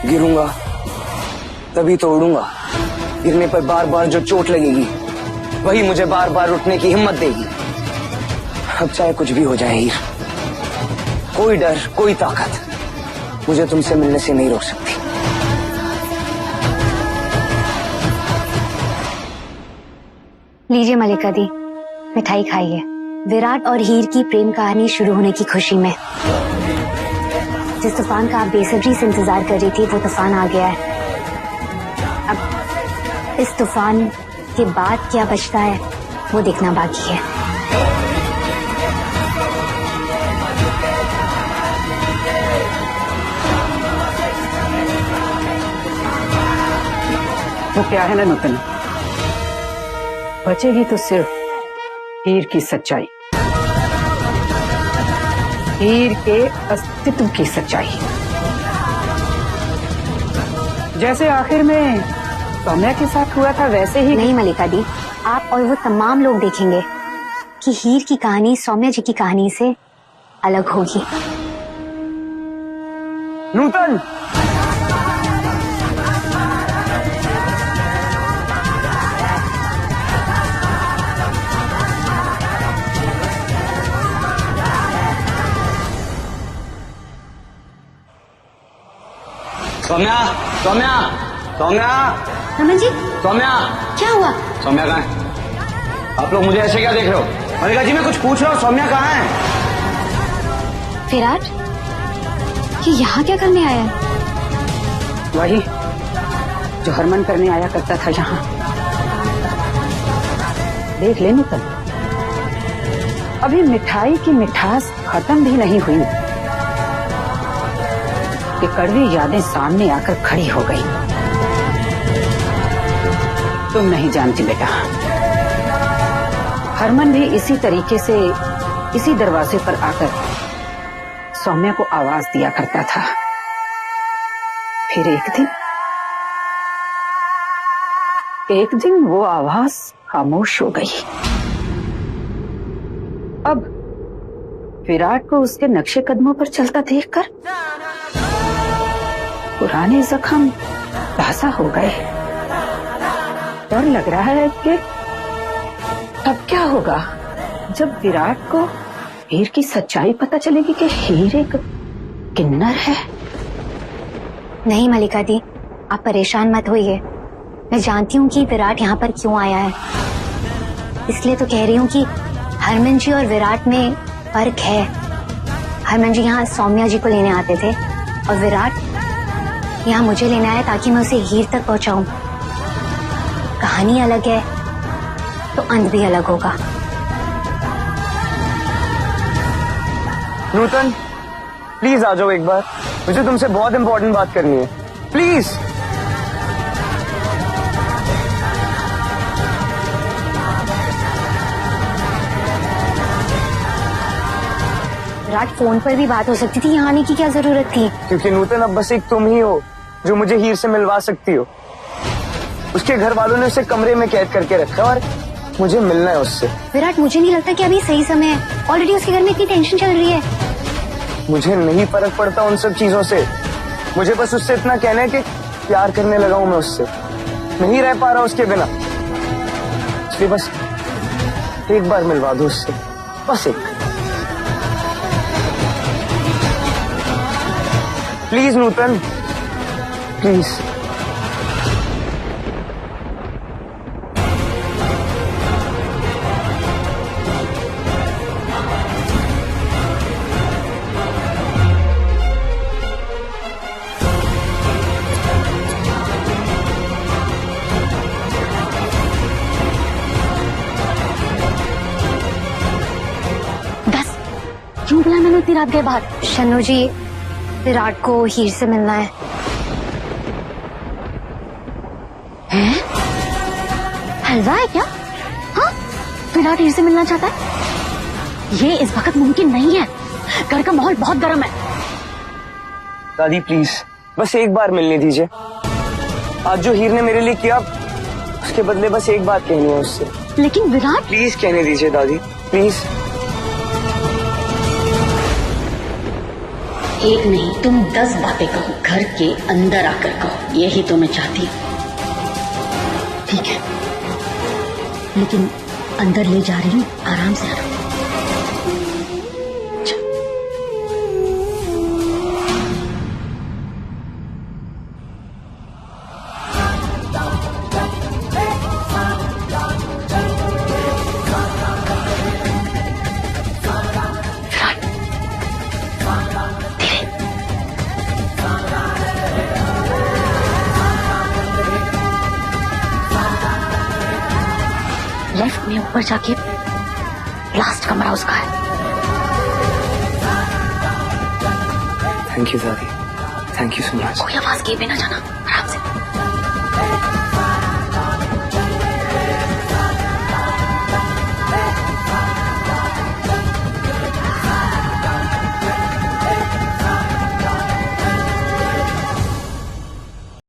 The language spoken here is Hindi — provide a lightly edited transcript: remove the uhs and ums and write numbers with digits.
गिरूंगा तभी तो उड़ूंगा। गिरने पर बार बार जो चोट लगेगी वही मुझे बार बार उठने की हिम्मत देगी। अब चाहे कुछ भी हो जाए हीर, कोई डर कोई ताकत मुझे तुमसे मिलने से नहीं रोक सकती। लीजिए मलिका दी, मिठाई खाइए। विराट और हीर की प्रेम कहानी शुरू होने की खुशी में जिस तूफान का आप बेसब्री से इंतजार कर रही थी वो तूफान आ गया है। अब इस तूफान के बाद क्या बचता है वो देखना बाकी है। वो क्या है ना नूतन, बचेगी तो सिर्फ हीर की सच्चाई, हीर के अस्तित्व की सच्चाई। जैसे आखिर में सौम्या के साथ हुआ था वैसे ही। नहीं मलिका दी, आप और वो तमाम लोग देखेंगे कि हीर की कहानी सौम्या जी की कहानी से अलग होगी। नूतन, सौम्या, सौम्या, सौम्या, रमन जी, सौम्या, क्या हुआ? सौम्या कहाँ है? आप लोग मुझे ऐसे क्या देख रहे हो? मलिका जी मैं कुछ पूछ रहा हूँ, सौम्या कहाँ है? विराट, ये यहाँ क्या करने आया है? वही जो हरमन करने आया करता था यहाँ। देख ले नूतन, अभी मिठाई की मिठास खत्म भी नहीं हुई कि कड़वी यादें सामने आकर खड़ी हो गई। तुम नहीं जानती बेटा, हरमन भी इसी तरीके से इसी दरवाजे पर आकर सौम्या को आवाज दिया करता था। फिर एक दिन वो आवाज खामोश हो गई। अब विराट को उसके नक्शे कदमों पर चलता देखकर पुराने जख्म ताजा हो गए। डर लग रहा है कि अब क्या होगा जब विराट को हीर की सच्चाई पता चलेगी कि हीर एक किन्नर है। नहीं मलिका दी, आप परेशान मत होइए। मैं जानती हूँ कि विराट यहाँ पर क्यों आया है, इसलिए तो कह रही हूँ कि हरमन जी और विराट में फर्क है। हरमन जी यहाँ सौम्या जी को लेने आते थे और विराट यहाँ मुझे लेना है ताकि मैं उसे हीर तक पहुँचाऊं। कहानी अलग है तो अंत भी अलग होगा। नूतन प्लीज आ जाओ एक बार, मुझे तुमसे बहुत इंपॉर्टेंट बात करनी है, प्लीज। विराट, फोन पर भी बात हो सकती थी, यहाँ आने की क्या जरूरत थी? क्योंकि नूतन अब बस एक तुम ही हो जो मुझे हीर से मिलवा सकती हो। उसके घर वालों ने उसे कमरे में कैद करके रखा और मुझे मिलना है उससे। विराट, मुझे नहीं लगता कि अभी सही समय है। ऑलरेडी उसके घर में इतनी टेंशन चल रही है। मुझे नहीं फर्क पड़ता उन सब चीजों से, मुझे बस उससे इतना कहना है कि प्यार करने लगा हूं मैं उससे, नहीं रह पा रहा उसके बिना। इसलिए बस एक बार मिलवा दो उससे, बस एक। Please Nutan, please. क्यों बुलाया मैंने इतनी रात गए बाहर? शनु जी, विराट को हीर से मिलना है। हैं? हलवा है क्या? हाँ, विराट हीर से मिलना चाहता है। ये इस वक्त मुमकिन नहीं है, घर का माहौल बहुत गर्म है। दादी प्लीज बस एक बार मिलने दीजिए। आज जो हीर ने मेरे लिए किया उसके बदले बस एक बात कहनी है उससे। लेकिन विराट, प्लीज कहने दीजिए दादी, प्लीज। एक नहीं तुम 10 बातें कहो, घर के अंदर आकर कहो, यही तो मैं चाहती हूँ। ठीक है, लेकिन अंदर ले जा रही हूँ, आराम से आना। लेफ्ट में ऊपर जाके लास्ट कमरा उसका है। थैंक यू दादी, थैंक यू सो मच। कोई आवाज किए बिना जाना।